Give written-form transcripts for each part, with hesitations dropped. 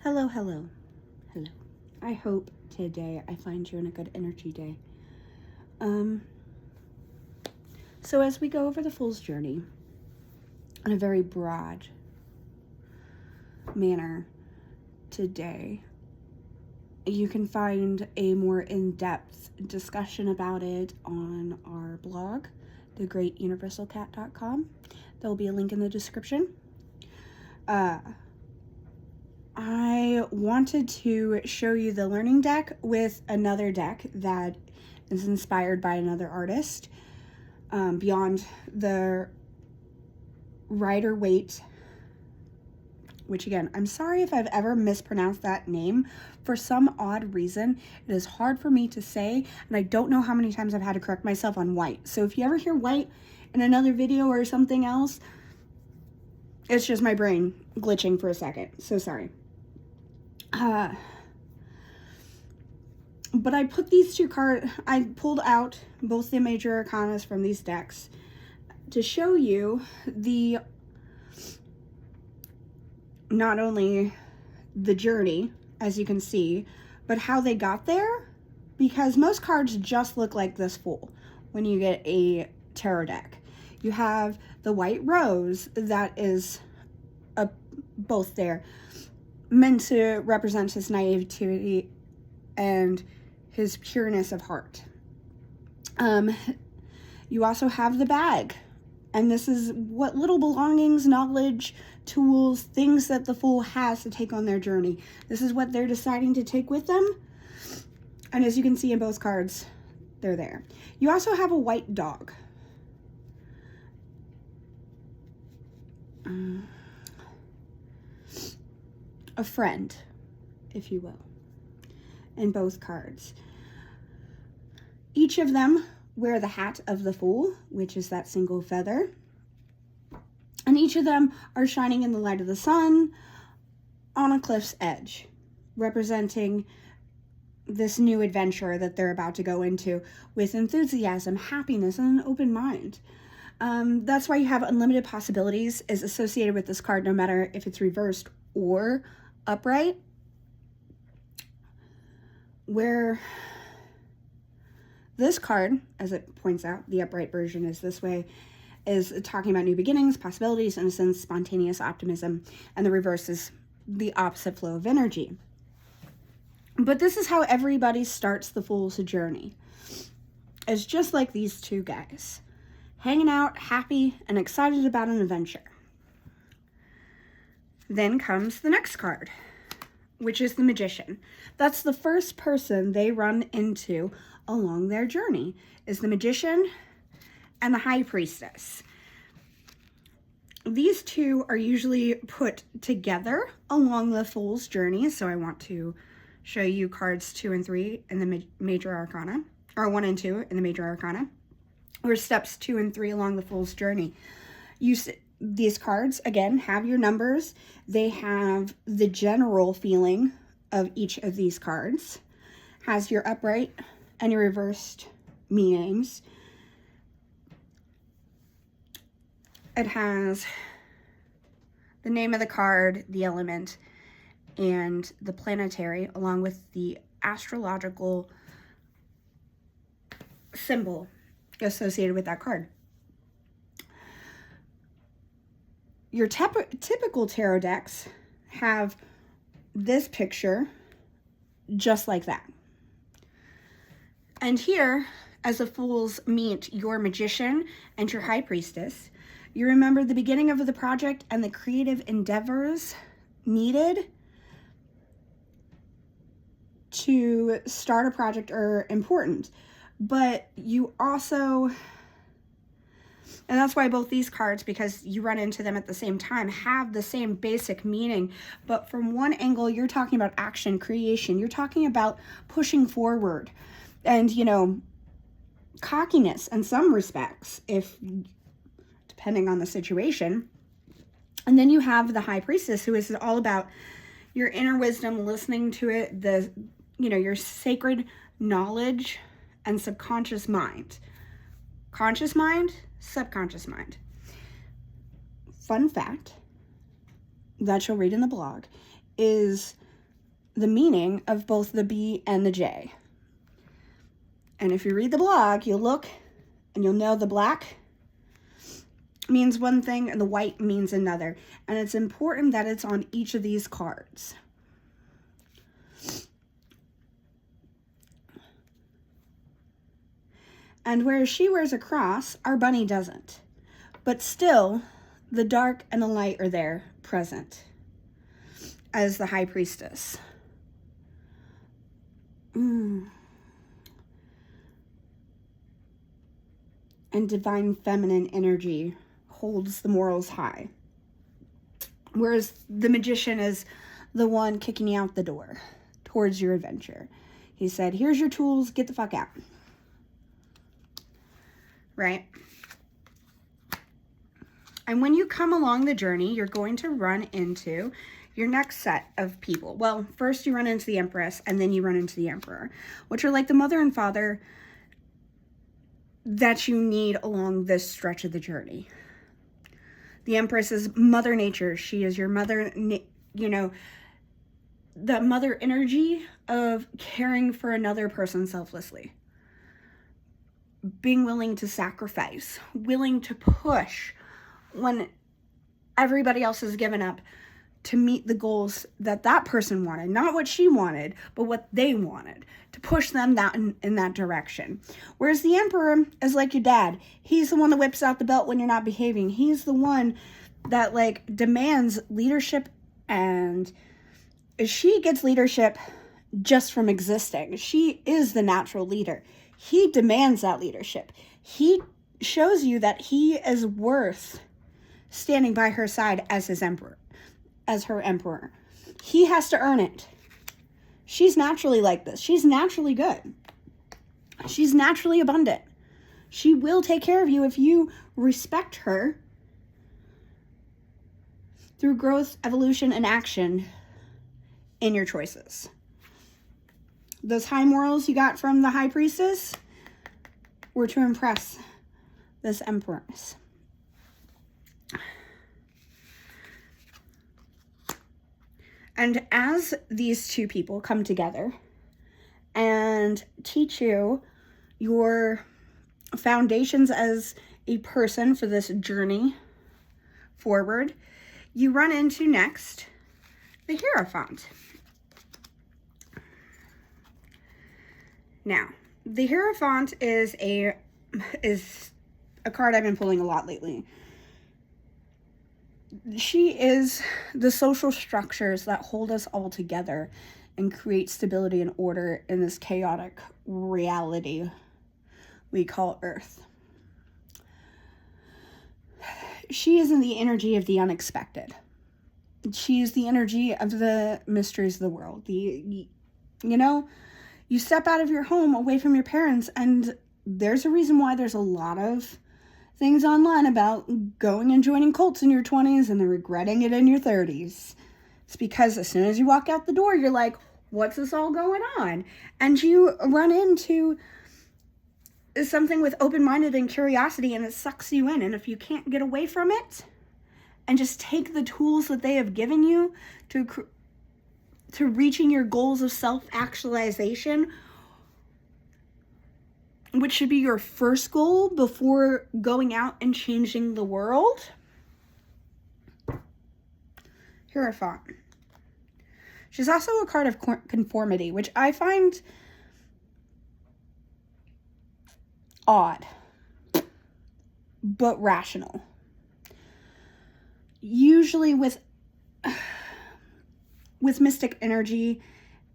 Hello, hello, hello. I hope today I find you in a good energy day. So as we go over the Fool's Journey in a very broad manner today, you can find a more in-depth discussion about it on our blog, thegreatuniversalcat.com. There will be a link in the description. I wanted to show you the learning deck with another deck that is inspired by another artist, beyond the Rider-Waite, which again, I'm sorry if I've ever mispronounced that name. For some odd reason, it is hard for me to say, and I don't know how many times I've had to correct myself on White. So if you ever hear White in another video or something else, it's just my brain glitching for a second. So sorry. But I put these two cards, I pulled out both the major arcanas from these decks to show you not only the journey, as you can see, but how they got there, because most cards just look like this Fool when you get a tarot deck. You have the white rose that is both there, meant to represent his naivety and his pureness of heart. You also have the bag, and this is what little belongings, knowledge, tools, things that the Fool has to take on their journey. This is what they're deciding to take with them, and as you can see in both cards, they're there. You also have a white dog. A friend, if you will, in both cards. Each of them wear the hat of the Fool, which is that single feather. And each of them are shining in the light of the sun on a cliff's edge, representing this new adventure that they're about to go into with enthusiasm, happiness, and an open mind. That's why you have unlimited possibilities is associated with this card, no matter if it's reversed or upright, where this card, as it points out, the upright version is this way, is talking about new beginnings, possibilities, innocence, spontaneous optimism, and the reverse is the opposite flow of energy. But this is how everybody starts the Fool's journey. It's just like these two guys, hanging out, happy, and excited about an adventure. Then comes the next card, which is the Magician. That's the first person they run into along their journey, is the Magician and the High Priestess. These two are usually put together along the Fool's journey, so I want to show you cards 2 and 3 in the Major Arcana, or 1 and 2 in the Major Arcana, or steps 2 and 3 along the Fool's journey. These cards, again, have your numbers. They have the general feeling of each of these cards. Has your upright and your reversed meanings. It has the name of the card, the element, and the planetary, along with the astrological symbol associated with that card. Your typical tarot decks have this picture just like that. And here, as the Fools meet your Magician and your High Priestess, you remember the beginning of the project and the creative endeavors needed to start a project are important. But you also, and that's why both these cards, because you run into them at the same time, have the same basic meaning. But from one angle, you're talking about action, creation. You're talking about pushing forward and, you know, cockiness in some respects, if depending on the situation. And then you have the High Priestess, who is all about your inner wisdom, listening to it, your sacred knowledge and subconscious mind. Conscious mind, subconscious mind. Fun fact that you'll read in the blog is the meaning of both the B and the J. And if you read the blog, you'll look and you'll know the black means one thing and the white means another. And it's important that it's on each of these cards. And whereas she wears a cross, our bunny doesn't. But still, the dark and the light are there, present, as the high priestess. And divine feminine energy holds the morals high. Whereas the magician is the one kicking you out the door towards your adventure. He said, here's your tools, get the fuck out. Right? And when you come along the journey, you're going to run into your next set of people. Well, first you run into the Empress, and then you run into the Emperor, which are like the mother and father that you need along this stretch of the journey. The Empress is Mother Nature. She is your mother, you know, the mother energy of caring for another person selflessly. Being willing to sacrifice, willing to push when everybody else has given up to meet the goals that that person wanted. Not what she wanted, but what they wanted. To push them in that direction. Whereas the Emperor is like your dad. He's the one that whips out the belt when you're not behaving. He's the one that like demands leadership, and she gets leadership just from existing. She is the natural leader. He demands that leadership. He shows you that he is worth standing by her side as his emperor, as her emperor. He has to earn it. She's naturally like this. She's naturally good. She's naturally abundant. She will take care of you if you respect her through growth, evolution, and action in your choices. Those high morals you got from the High Priestess were to impress this Empress. And as these two people come together and teach you your foundations as a person for this journey forward, you run into next the Hierophant. Now, the Hierophant is a card I've been pulling a lot lately. She is the social structures that hold us all together and create stability and order in this chaotic reality we call Earth. She is in the energy of the unexpected. She is the energy of the mysteries of the world. You step out of your home away from your parents, and there's a reason why there's a lot of things online about going and joining cults in your 20s and then regretting it in your 30s. It's because as soon as you walk out the door, you're like, what's this all going on? And you run into something with open-minded and curiosity, and it sucks you in. And if you can't get away from it and just take the tools that they have given you to reaching your goals of self-actualization, which should be your first goal before going out and changing the world. Hierophant. She's also a card of conformity, which I find odd, but rational. Usually with mystic energy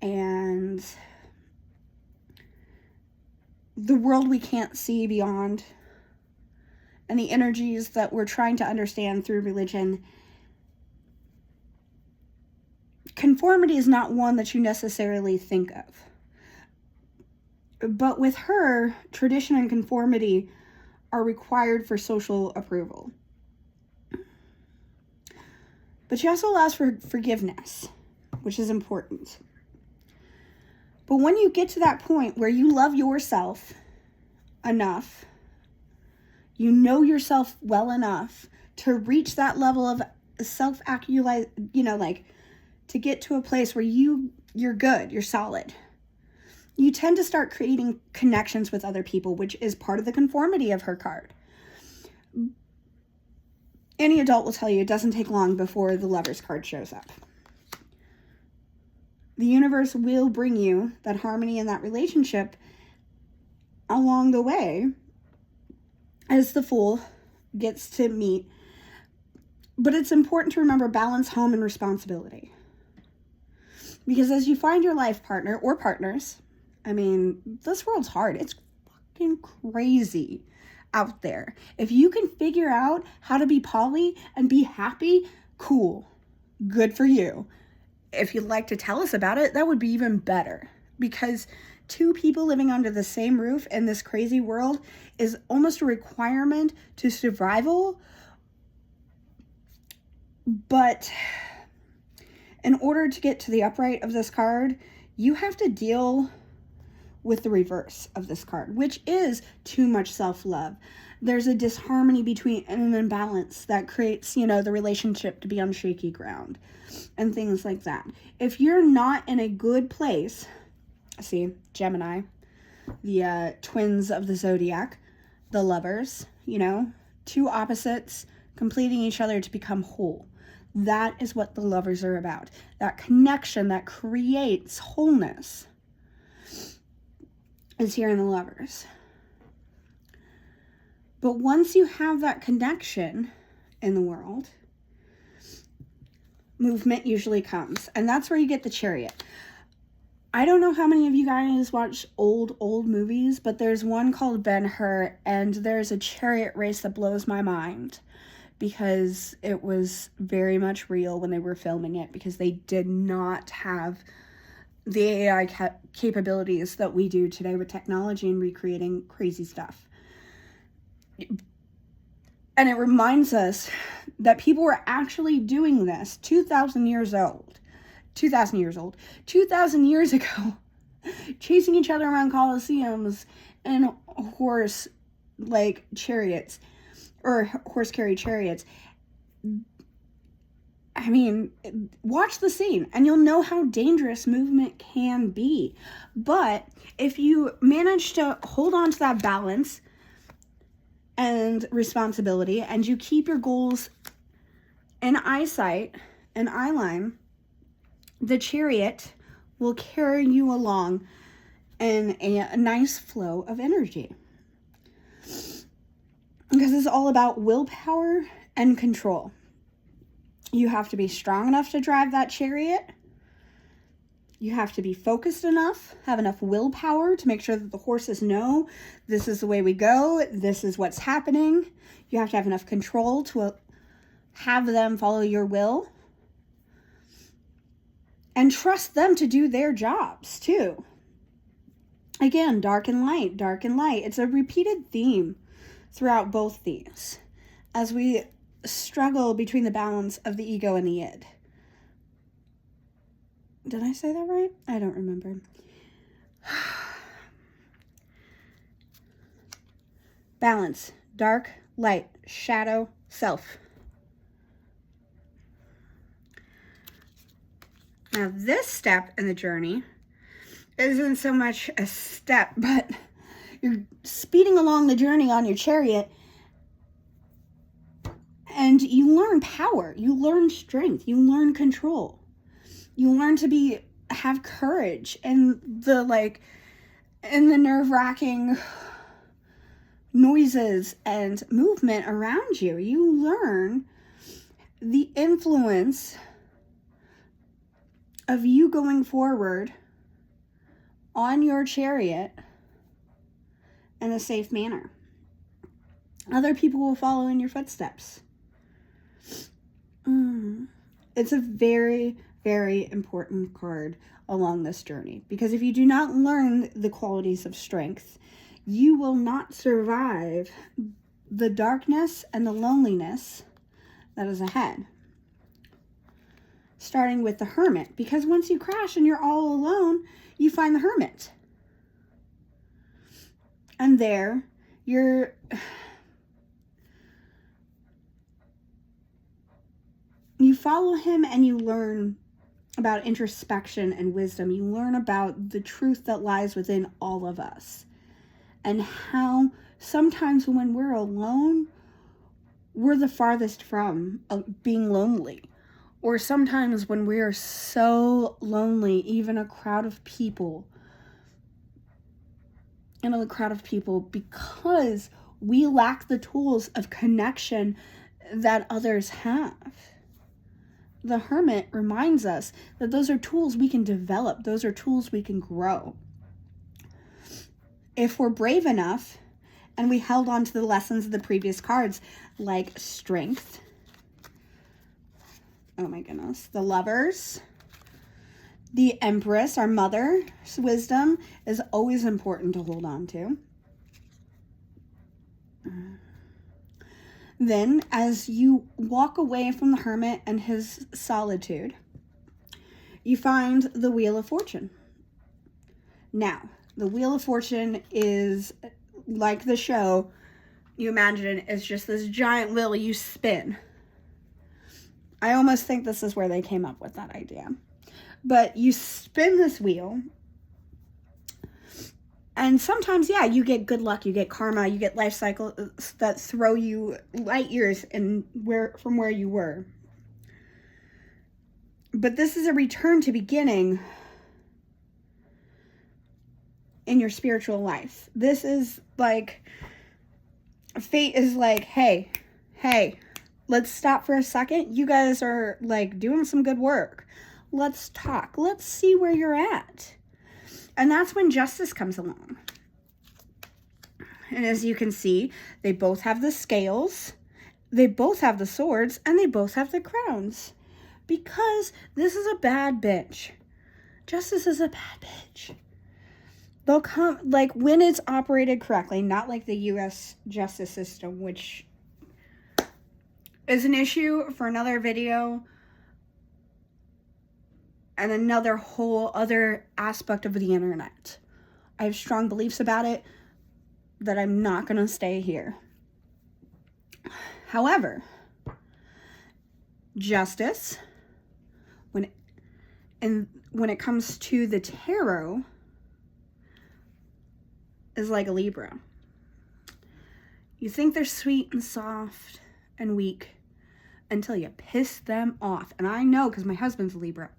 and the world we can't see beyond, and the energies that we're trying to understand through religion, conformity is not one that you necessarily think of. But with her, tradition and conformity are required for social approval. But she also allows for forgiveness, which is important. But when you get to that point where you love yourself enough, you know yourself well enough to reach that level of self-actualization, to get to a place where you're good, you're solid, you tend to start creating connections with other people, which is part of the conformity of her card. Any adult will tell you it doesn't take long before the Lover's card shows up. The universe will bring you that harmony and that relationship along the way as the Fool gets to meet. But it's important to remember balance, home, and responsibility. Because as you find your life partner or partners, I mean, this world's hard. It's fucking crazy out there. If you can figure out how to be poly and be happy, cool. Good for you. If you'd like to tell us about it, that would be even better. Because two people living under the same roof in this crazy world is almost a requirement to survival. But in order to get to the upright of this card, you have to deal with the reverse of this card, which is too much self-love. There's a disharmony between an imbalance that creates, the relationship to be on shaky ground and things like that. If you're not in a good place, see, Gemini, the twins of the zodiac, the lovers, two opposites completing each other to become whole. That is what the lovers are about. That connection that creates wholeness is here in the Lovers. But once you have that connection in the world, movement usually comes. And that's where you get the Chariot. I don't know how many of you guys watch old movies, but there's one called Ben-Hur, and there's a chariot race that blows my mind because it was very much real when they were filming it, because they did not have the AI capabilities that we do today with technology and recreating crazy stuff. And it reminds us that people were actually doing this 2,000 years old. 2,000 years ago, chasing each other around coliseums in horse chariots, or horse-carried chariots. I mean, watch the scene and you'll know how dangerous movement can be. But if you manage to hold on to that balance and responsibility, and you keep your goals in eyesight and eye line, the Chariot will carry you along in a nice flow of energy. Because it's all about willpower and control. You have to be strong enough to drive that chariot. You have to be focused enough, have enough willpower to make sure that the horses know this is the way we go, this is what's happening. You have to have enough control to have them follow your will. And trust them to do their jobs too. Again, dark and light, dark and light. It's a repeated theme throughout both these as we struggle between the balance of the ego and the id. Did I say that right? I don't remember. Balance, dark, light, shadow, self. Now this step in the journey isn't so much a step, but you're speeding along the journey on your chariot, and you learn power, you learn strength, you learn control. You learn to have courage in the nerve-wracking noises and movement around you. You learn the influence of you going forward on your chariot in a safe manner. Other people will follow in your footsteps. It's a very, very important card along this journey, because if you do not learn the qualities of strength, you will not survive the darkness and the loneliness that is ahead. Starting with the Hermit, because once you crash and you're all alone, you find the Hermit. And there, you follow him and you learn about introspection and wisdom. You learn about the truth that lies within all of us, and how sometimes when we're alone, we're the farthest from being lonely. Or sometimes when we are so lonely, even a crowd of people, because we lack the tools of connection that others have. The hermit reminds us that those are tools we can develop. Those are tools we can grow. If we're brave enough and we held on to the lessons of the previous cards, like strength, oh my goodness, the lovers, the empress, our mother's wisdom is always important to hold on to. Then, as you walk away from the hermit and his solitude, you find the Wheel of Fortune. Now, the Wheel of Fortune is like the show. You imagine it's just this giant wheel you spin. I almost think this is where they came up with that idea. But you spin this wheel, and sometimes, yeah, you get good luck, you get karma, you get life cycles that throw you light years from where you were. But this is a return to beginning in your spiritual life. This is like, fate is like, hey, let's stop for a second. You guys are like doing some good work. Let's talk. Let's see where you're at. And that's when justice comes along. And as you can see, they both have the scales, they both have the swords, and they both have the crowns. Because this is a bad bitch. Justice is a bad bitch. They'll come, like, when it's operated correctly, not like the U.S. justice system, which is an issue for another video and another whole other aspect of the internet. I have strong beliefs about it that I'm not going to stay here. However, justice, when it comes to the tarot, is like a Libra. You think they're sweet and soft and weak until you piss them off. And I know because my husband's a Libra.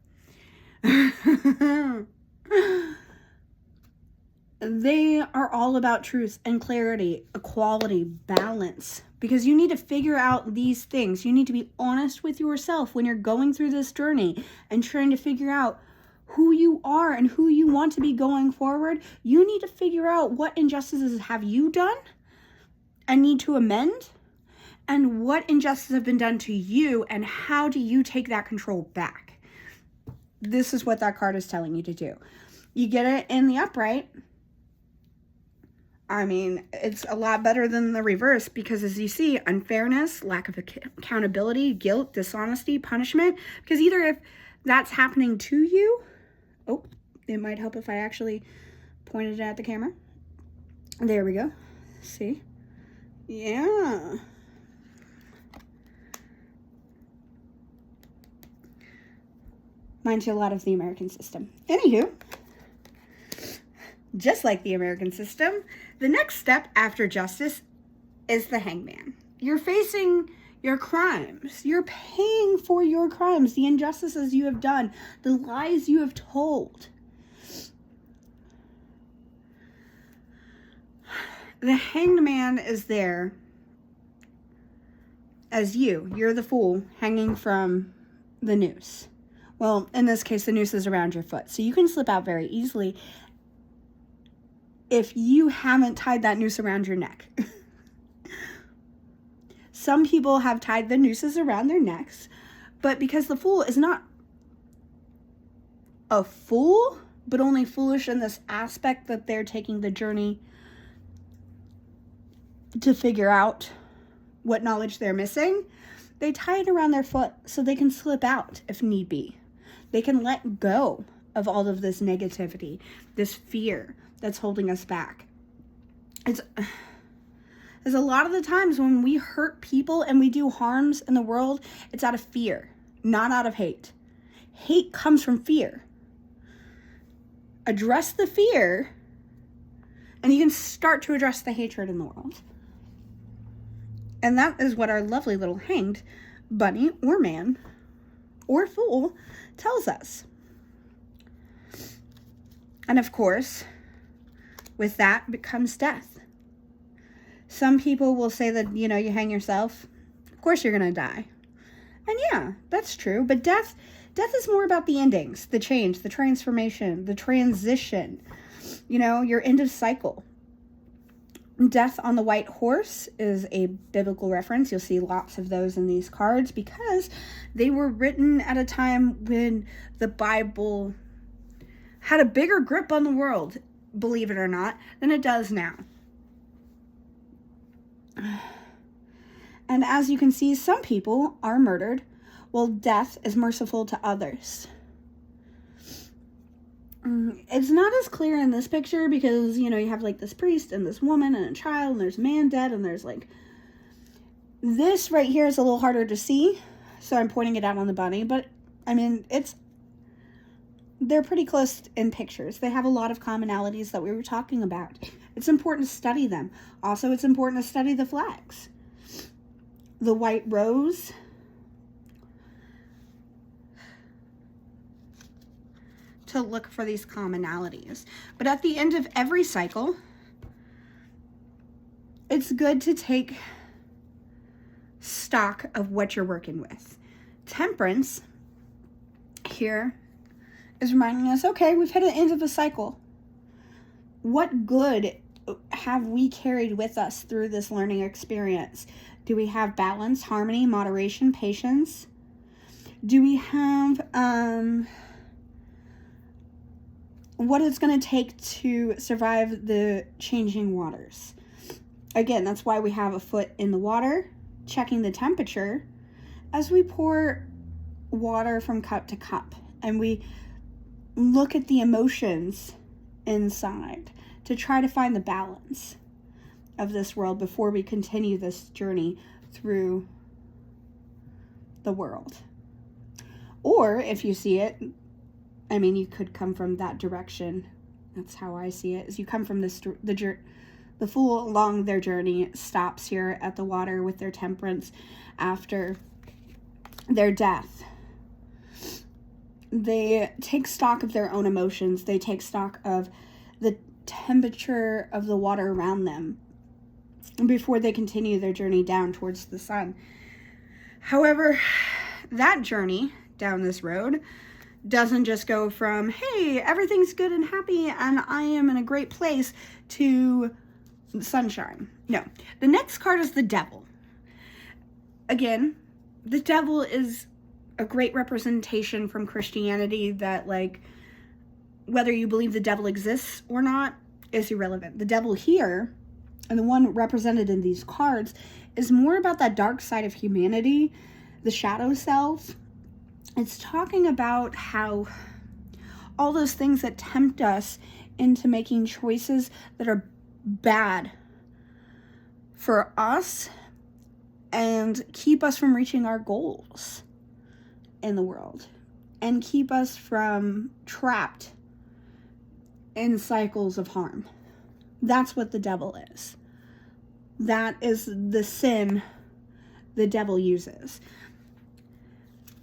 They are all about truth and clarity, equality, balance, because you need to figure out these things. You need to be honest with yourself when you're going through this journey and trying to figure out who you are and who you want to be going forward. You need to figure out what injustices have you done and need to amend, and what injustices have been done to you, and how do you take that control back. This is what that card is telling you to do. You get it in the upright. I mean, it's a lot better than the reverse, because as you see, unfairness, lack of accountability, guilt, dishonesty, punishment. Because either if that's happening to you, oh, it might help if I actually pointed it at the camera. There we go. See? Yeah. Reminds you a lot of the American system. Anywho, just like the American system, the next step after justice is the hangman. You're facing your crimes. You're paying for your crimes, the injustices you have done, the lies you have told. The hanged man is there as you're the fool hanging from the noose. Well, in this case, the noose is around your foot, so you can slip out very easily if you haven't tied that noose around your neck. Some people have tied the nooses around their necks, but because the fool is not a fool, but only foolish in this aspect that they're taking the journey to figure out what knowledge they're missing, they tie it around their foot so they can slip out if need be. They can let go of all of this negativity, this fear that's holding us back. It's a lot of the times when we hurt people and we do harms in the world, it's out of fear, not out of hate. Hate comes from fear. Address the fear, and you can start to address the hatred in the world. And that is what our lovely little hanged bunny or man or fool tells us. And of course, with that becomes death. Some people will say that, you hang yourself. Of course you're going to die. And yeah, that's true. But death is more about the endings, the change, the transformation, the transition. Your end of cycle. Death on the white horse is a biblical reference. You'll see lots of those in these cards because they were written at a time when the Bible had a bigger grip on the world, believe it or not, than it does now. And as you can see, some people are murdered, while death is merciful to others. It's not as clear in this picture because, you have like this priest and this woman and a child, and there's a man dead, and there's like... This right here is a little harder to see, so I'm pointing it out on the bunny, but, they're pretty close in pictures. They have a lot of commonalities that we were talking about. It's important to study them. Also, it's important to study the flags. The white rose. To look for these commonalities. But at the end of every cycle, it's good to take stock of what you're working with. Temperance here is reminding us, okay, we've hit the end of a cycle. What good have we carried with us through this learning experience? Do we have balance, harmony, moderation, patience? Do we have what it's going to take to survive the changing waters? Again, that's why we have a foot in the water, checking the temperature as we pour water from cup to cup. And we look at the emotions inside to try to find the balance of this world before we continue this journey through the world. Or if you see it, you could come from that direction. That's how I see it. Is you come from the fool along their journey stops here at the water with their temperance after their death. They take stock of their own emotions. They take stock of the temperature of the water around them before they continue their journey down towards the sun. However, that journey down this road doesn't just go from, hey, everything's good and happy and I am in a great place, to sunshine. No. The next card is the devil. Again, the devil is a great representation from Christianity that, whether you believe the devil exists or not is irrelevant. The devil here, and the one represented in these cards, is more about that dark side of humanity, the shadow self. It's talking about how all those things that tempt us into making choices that are bad for us and keep us from reaching our goals in the world and keep us from trapped in cycles of harm. That's what the devil is. That is the sin the devil uses.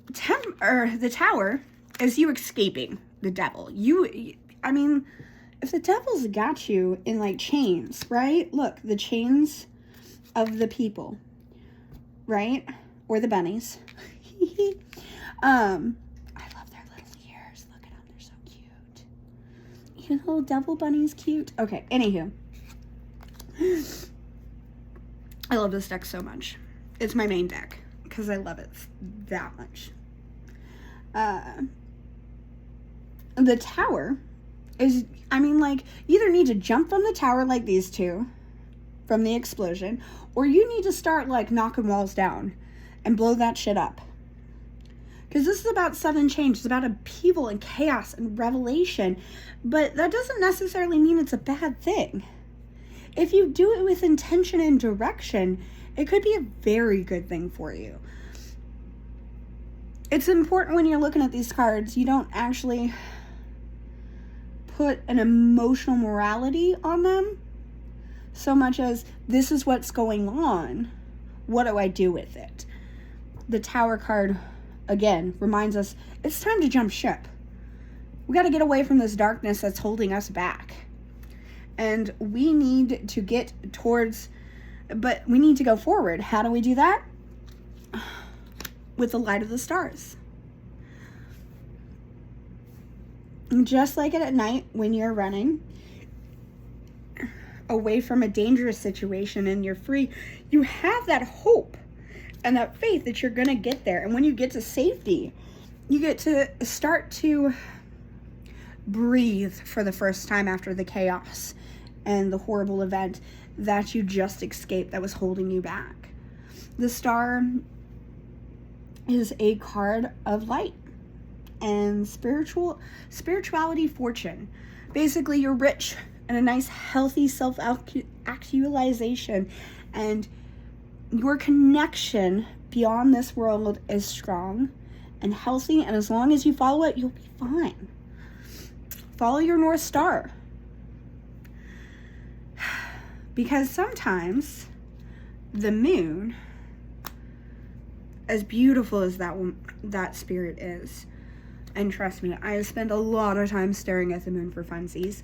The tower is you escaping the devil. If the devil's got you in chains, right? Look, the chains of the people, right? Or the bunnies. I love their little ears. Look at them, they're so cute. Even the little devil bunny's cute. Okay, anywho. I love this deck so much. It's my main deck because I love it that much. The tower is, you either need to jump from the tower like these two from the explosion, or you need to start knocking walls down and blow that shit up. Because this is about sudden change. It's about upheaval and chaos and revelation. But that doesn't necessarily mean it's a bad thing. If you do it with intention and direction, it could be a very good thing for you. it's important when you're looking at these cards, you don't actually put an emotional morality on them so much as this is what's going on. What do I do with it? The Tower card, again, reminds us it's time to jump ship. We got to get away from this darkness that's holding us back. And we need to get towards, but we need to go forward. How do we do that? With the light of the stars. Just like it at night when you're running away from a dangerous situation and you're free, you have that hope and that faith that you're going to get there. And when you get to safety, you get to start to breathe for the first time after the chaos and the horrible event that you just escaped that was holding you back. The star is a card of light and spirituality, fortune. Basically, you're rich and a nice, healthy self-actualization, and your connection beyond this world is strong and healthy, and as long as you follow it, you'll be fine. Follow your North Star. Because sometimes the moon, as beautiful as that spirit is, and trust me, I spend a lot of time staring at the moon for funsies.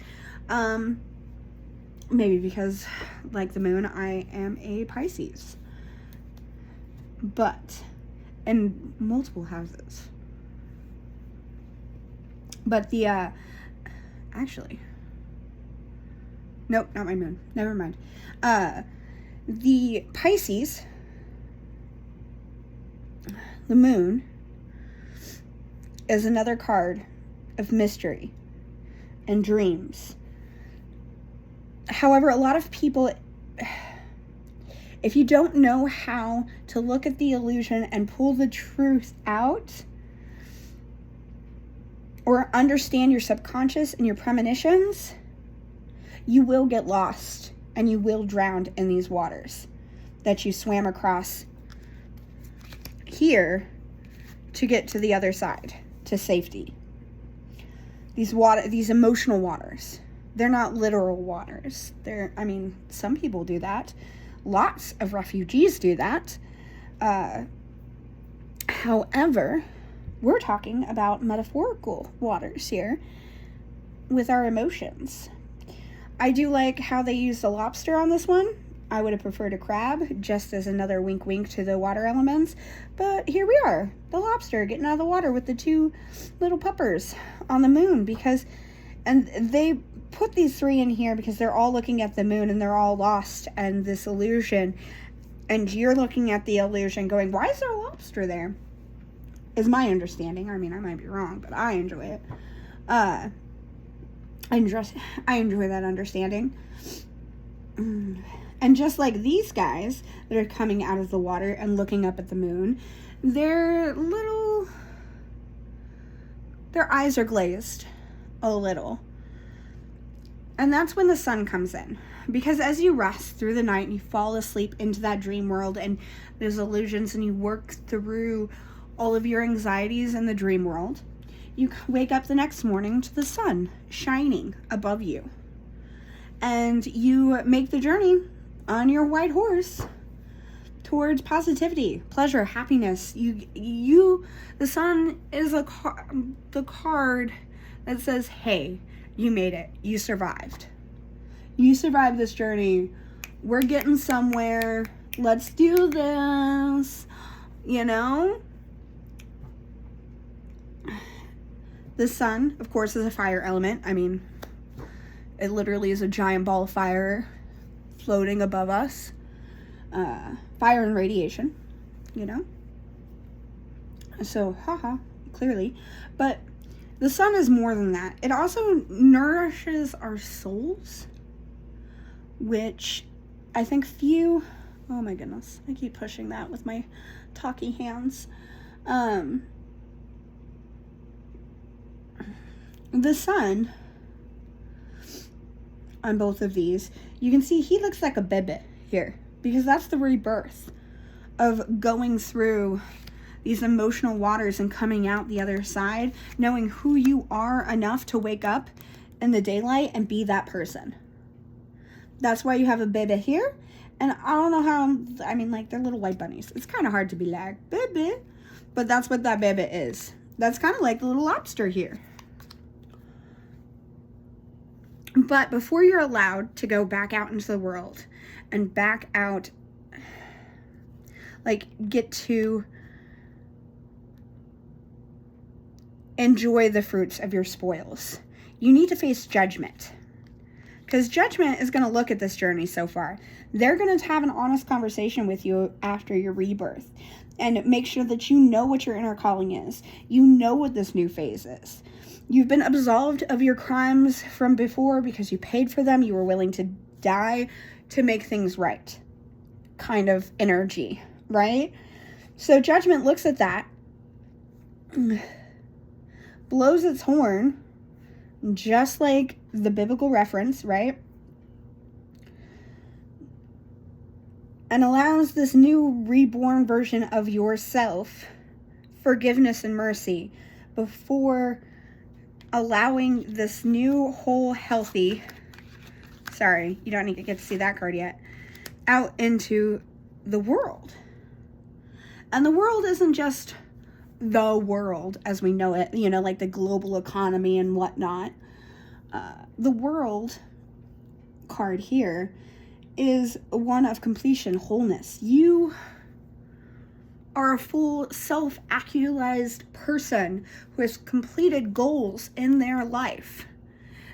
Maybe because, like the moon, I am a Pisces. But, in multiple houses. But the, actually, nope, not my moon. Never mind. The Pisces, the moon, is another card of mystery and dreams. However, a lot of people, if you don't know how to look at the illusion and pull the truth out, or understand your subconscious and your premonitions, you will get lost and you will drown in these waters that you swam across here to get to the other side, to safety. These emotional waters, they're not literal waters. Some people do that. Lots of refugees do that. However, we're talking about metaphorical waters here with our emotions. I do like how they use the lobster on this one. I would have preferred a crab, just as another wink wink to the water elements. But here we are, the lobster getting out of the water with the two little puppers on the moon. And they put these three in here because they're all looking at the moon and they're all lost in this illusion. And you're looking at the illusion going, why is there a lobster there? Is my understanding. I mean, I might be wrong, but I enjoy it. I enjoy that understanding. And just like these guys that are coming out of the water and looking up at the moon, their eyes are glazed a little. And that's when the sun comes in. Because as you rest through the night and you fall asleep into that dream world and there's illusions and you work through all of your anxieties in the dream world, you wake up the next morning to the sun shining above you. And you make the journey on your white horse towards positivity, pleasure, happiness. The sun is the card that says, hey, you made it. You survived. You survived this journey. We're getting somewhere. Let's do this. You know? The sun, of course, is a fire element. I mean, it literally is a giant ball of fire floating above us. Fire and radiation, you know? So, clearly. But the sun is more than that. It also nourishes our souls, which I think few... Oh my goodness. I keep pushing that with my talky hands. The sun, on both of these, you can see he looks like a baby here, because that's the rebirth of going through these emotional waters and coming out the other side, knowing who you are enough to wake up in the daylight and be that person. That's why you have a baby here. And I don't know how, I mean, like, they're little white bunnies. It's kind of hard to be like, baby. But that's what that baby is. That's kind of like the little lobster here. But before you're allowed to go back out into the world and back out, like, get to enjoy the fruits of your spoils, you need to face judgment. Because judgment is going to look at this journey so far. They're going to have an honest conversation with you after your rebirth and make sure that you know what your inner calling is. You know what this new phase is. You've been absolved of your crimes from before because you paid for them. You were willing to die to make things right. Kind of energy, right? So judgment looks at that, blows its horn, just like the biblical reference, right? And allows this new reborn version of yourself forgiveness and mercy before allowing this new, whole, healthy, sorry, you don't need to get to see that card yet, out into the world. And the world isn't just the world as we know it, you know, like the global economy and whatnot. The world card here is one of completion, wholeness. You are a full self-actualized person who has completed goals in their life.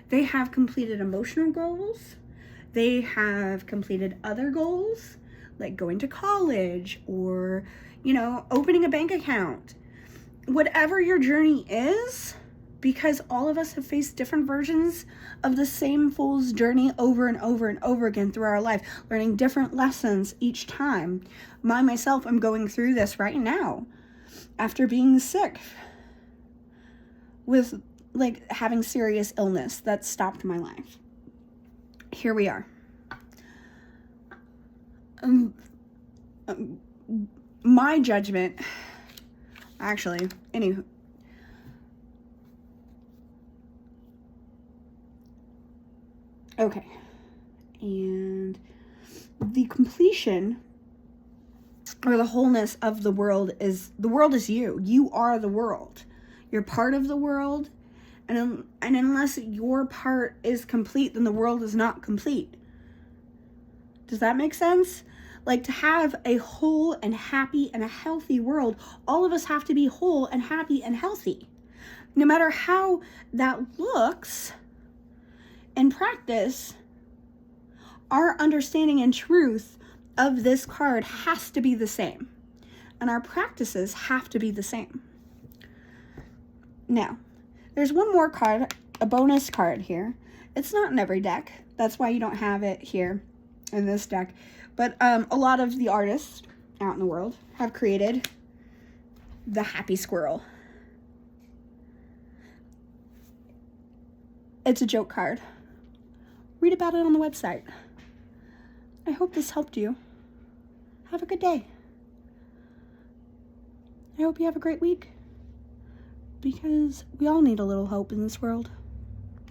They have completed emotional goals. They have completed other goals, like going to college or, you know, opening a bank account. Whatever your journey is, because all of us have faced different versions of the same fool's journey over and over and over again through our life, learning different lessons each time. Myself, I'm going through this right now after being sick with, like, having serious illness that stopped my life. Here we are. My judgment, actually, anywho. Okay, and the completion or the wholeness of the world is you. You are the world. You're part of the world, and unless your part is complete, then the world is not complete. Does that make sense? Like, to have a whole and happy and a healthy world, all of us have to be whole and happy and healthy. No matter how that looks, in practice, our understanding and truth of this card has to be the same. And our practices have to be the same. Now, there's one more card, a bonus card here. It's not in every deck. That's why you don't have it here in this deck. But a lot of the artists out in the world have created the happy squirrel. It's a joke card. Read about it on the website. I hope this helped you. Have a good day. I hope you have a great week, because we all need a little hope in this world.